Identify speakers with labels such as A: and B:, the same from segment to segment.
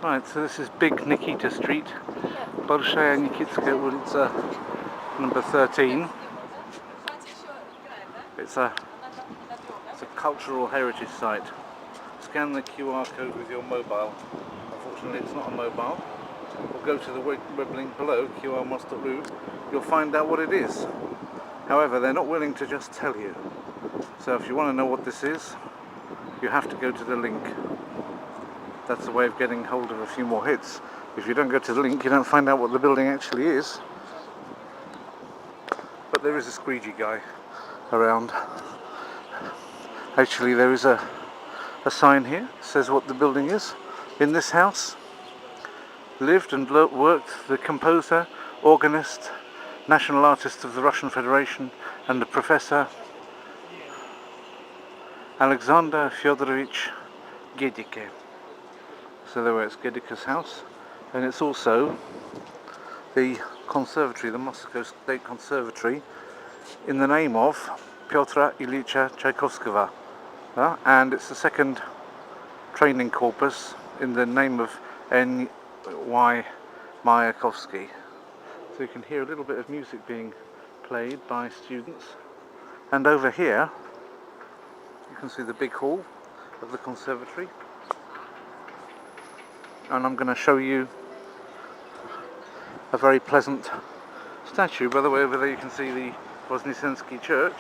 A: Right, so this is Big Nikita Street, Bolshaya Nikitskaya ulica, number 13. It's a cultural heritage site. Scan the QR code with your mobile. Unfortunately, it's not a mobile. Or go to the web link below, qrmos.ru. You'll find out what it is. However, they're not willing to just tell you. So if you want to know what this is, you have to go to the link. That's the way of getting hold of a few more hits. If you don't go to the link, you don't find out what the building actually is. But there is a squeegee guy around. Actually, there is a sign here that says what the building is. In this house lived and worked the composer, organist, national artist of the Russian Federation, and the professor Alexander Fyodorovich Gedike. So there it's Gedike's house, and it's also the conservatory, the Moscow State Conservatory, in the name of Pyotr Ilyich Tchaikovsky, and it's the second training corpus in the name of N.Y. Mayakovsky. So you can hear a little bit of music being played by students, and over here you can see the big hall of the conservatory. And I'm going to show you a very pleasant statue. By the way, over there you can see the Voznesensky church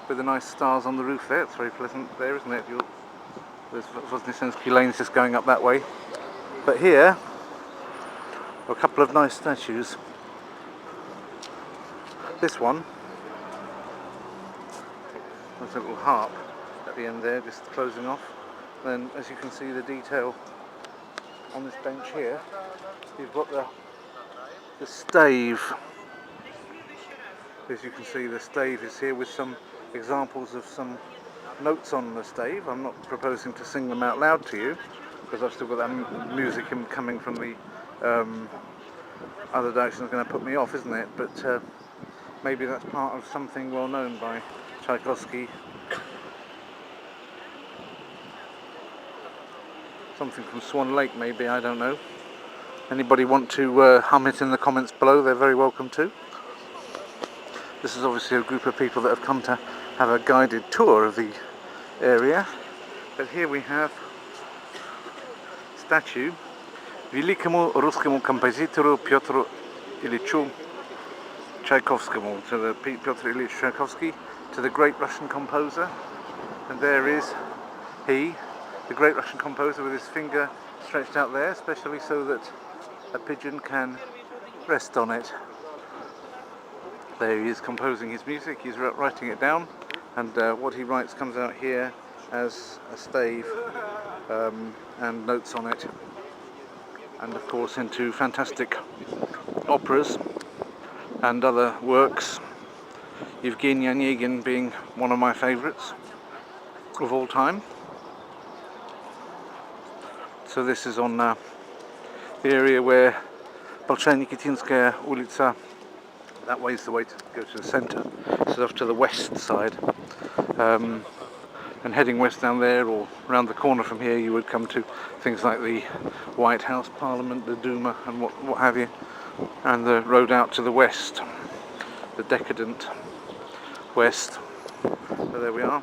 A: with the nice stars on the roof there. It's very pleasant there, isn't it? There's Voznesensky lanes just going up that way. But here are a couple of nice statues. This one, there's a little harp at the end there, just closing off. Then, as you can see, the detail on this bench here, you've got the stave. As you can see, the stave is here with some examples of some notes on the stave. I'm not proposing to sing them out loud to you because I've still got that music coming from the other direction. That's going to put me off, isn't it? But maybe that's part of something well known by Tchaikovsky. Something from Swan Lake, maybe, I don't know. Anybody want to hum it in the comments below, they're very welcome to. This is obviously a group of people that have come to have a guided tour of the area. But here we have statue Великому русскому композитору Петру Ильичу Tchaikovskому, to the Pyotr Ilyich Tchaikovsky, to the great Russian composer. And there is he, the great Russian composer, with his finger stretched out there, especially so that a pigeon can rest on it. There he is composing his music, he's writing it down, and what he writes comes out here as a stave and notes on it. And of course into fantastic operas and other works, Evgeny Onegin being one of my favourites of all time. So this is on the area where Bolshaya Nikitskaya ulica, that way is the way to go to the centre. So off to the west side. And heading west down there, or round the corner from here, you would come to things like the White House, Parliament, the Duma, and what have you. And the road out to the west, the decadent west. So there we are.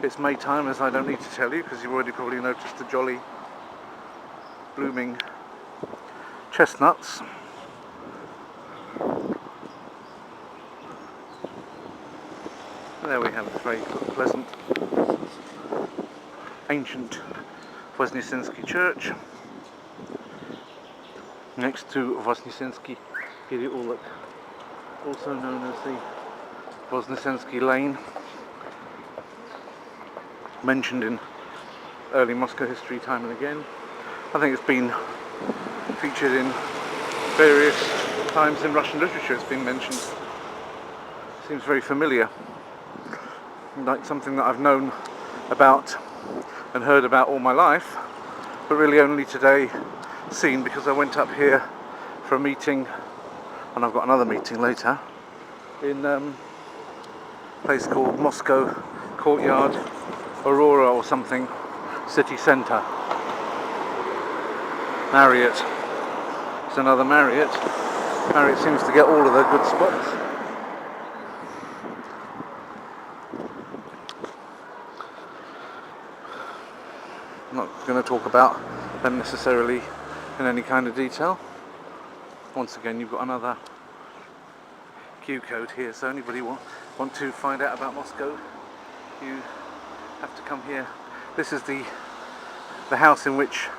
A: It's May time, as I don't need to tell you, because you've already probably noticed the jolly blooming chestnuts. And there we have a very pleasant ancient Voznesensky church next to Voznesensky Pereulik, also known as the Voznesensky Lane, mentioned in early Moscow history time and again. I think it's been featured in various times in Russian literature. It's been mentioned. Seems very familiar, like something that I've known about and heard about all my life, but really only today seen, because I went up here for a meeting, and I've got another meeting later, in a place called Moscow Courtyard Aurora or something, city centre. Marriott. It's another Marriott. Marriott seems to get all of the good spots. I'm not going to talk about them necessarily in any kind of detail. Once again, you've got another Q code here, so anybody want to find out about Moscow, you have to come here. This is the house in which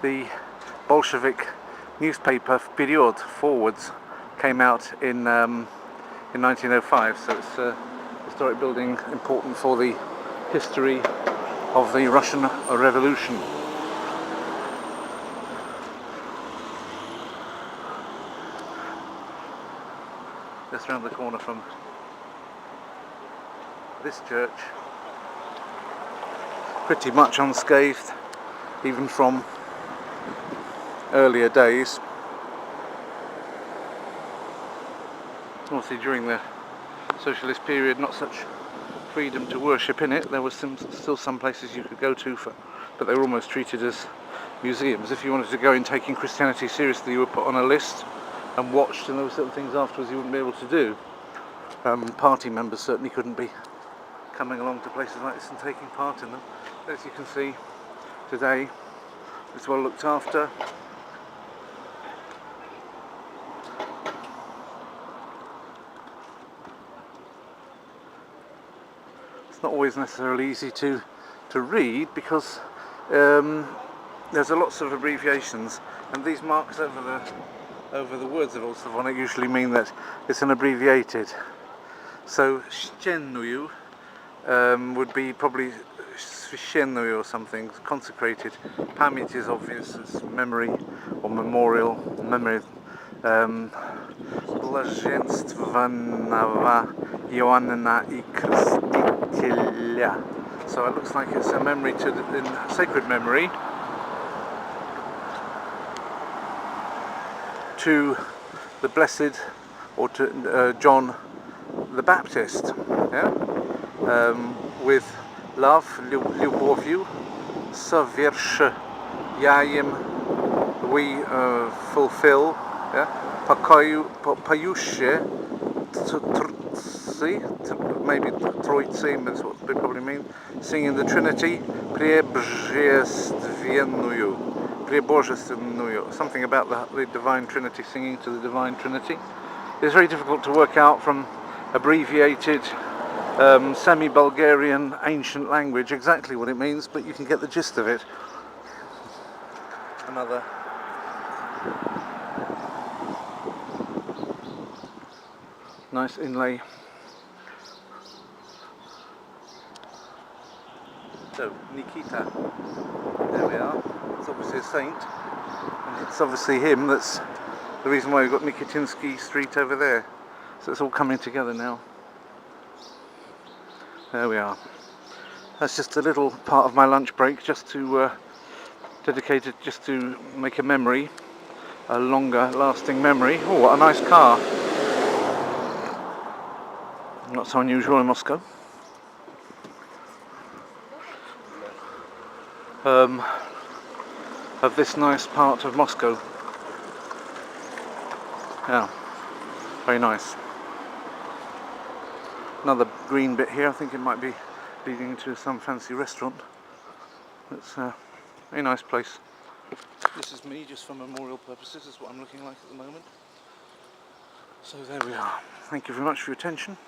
A: the Bolshevik newspaper Period Forwards came out in 1905, so it's a historic building important for the history of the Russian Revolution. Just round the corner from this church, pretty much unscathed, even from earlier days. Obviously during the socialist period, not such freedom to worship in it. There was still some places you could go to, but they were almost treated as museums. If you wanted to go in taking Christianity seriously, you were put on a list and watched, and there were certain things afterwards you wouldn't be able to do. Party members certainly couldn't be coming along to places like this and taking part in them. As you can see today, it's well looked after. It's not always necessarily easy to read because there's lots of abbreviations, and these marks over the words of Slavonic usually mean that it's an abbreviated. So Shchenuyu would be probably Svishchenuyu or something, consecrated. Pamyat is obvious, it's memory or memorial, memory. Blaženstvenava Ioannina I Krstitelja. So it looks like it's a memory in sacred memory to the blessed, or to John the Baptist, yeah? With love, любовью, совершаем we fulfill, yeah? Поющие, maybe Troitsy, that's what they probably mean, singing the Trinity, Пребожественную, something about the Divine Trinity, singing to the Divine Trinity. It's very difficult to work out from abbreviated semi-Bulgarian ancient language exactly what it means, but you can get the gist of it. Another nice inlay. So, Nikita, there we are. It's obviously a saint, and it's obviously him that's the reason why we've got Nikitinsky Street over there. So it's all coming together now. There we are. That's just a little part of my lunch break, just to dedicated just to make a memory, a longer lasting memory. Oh, what a nice car. Not so unusual in Moscow. Of this nice part of Moscow. Yeah, very nice. Another green bit here, I think it might be leading into some fancy restaurant. It's a very nice place. This is me, just for memorial purposes, is what I'm looking like at the moment. So there we are. Thank you very much for your attention.